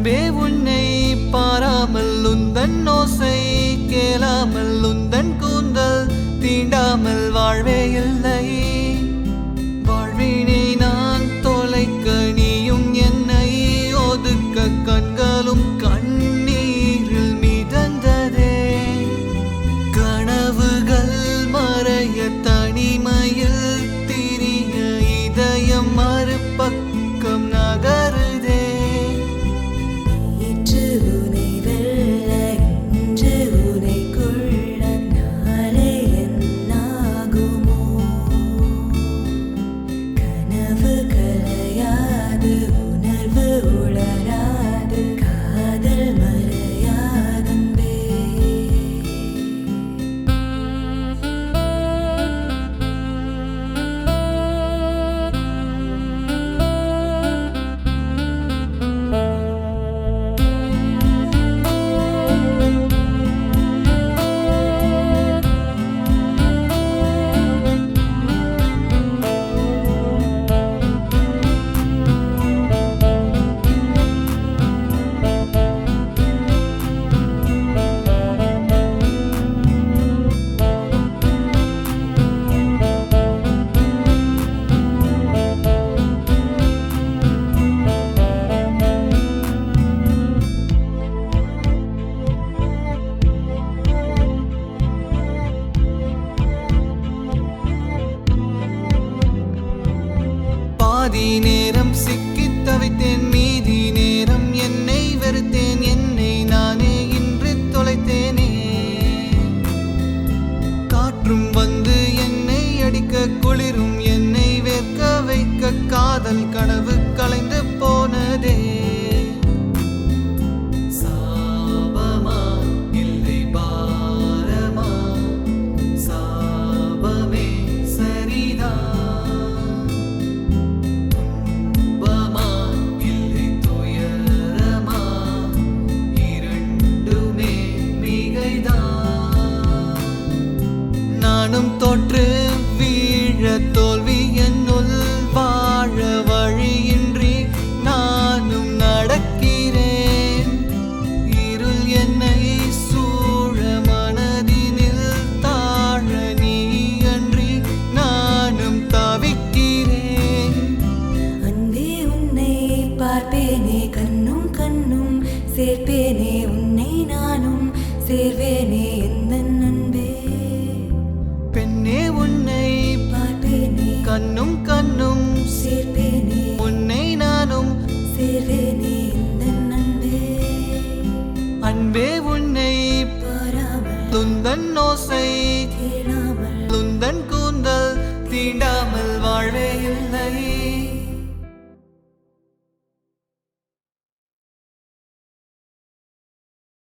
அன்பே உன்னை பாராமல் உந்தன் ஓசை கேளாமல் உந்தன் கூந்தல் தீண்டாமல் வாழ்வே இல்லை. வாழ்வினை நான் தொலைக்க நீயும் என்னை ஒதுக்க கண்களும் கண்ணீரில் மிதந்ததே. கனவுகள் மறைய தனிமையில் திரிய இதயம் மறுபக்கம் நகருதே. பாதி நேரம் சிக்கித் தவித்தேன், மீதி நேரம் என்னை வெறுத்தேன். என்னை நானே இன்று தொலைத்தேனே. காற்றும் வந்து என்னை அடிக்க குளிரும் என்னை வேர்க்க வைக்க காதல் கனவு கலைந்து போனதே. சாபமா இல்லை பாரமா, சாபமே சரிதான். நானும் தோற்று வீழ தோல்வி என்னுள் வாழ வழியின்றி நானும் நடக்கிறேன். இருள் என்னை சூழ மனதினில் தாழ நீ அன்றி நானும் தவிக்கிறேன். அன்பே உன்னை பார்ப்பேனே கண்ணும் கண்ணும் சேர்ப்பேனே உன்னை நானும் சேர்வேனே எந்த அன்பே. பெண்ணே உன்னை பார்ப்பேனே கண்ணும் கண்ணும் சேர்ப்பேனே உன்னை நானும் சேர்வேனே எந்த அன்பே. அன்பே உன்னை பாராமல் துந்தன் ஓசை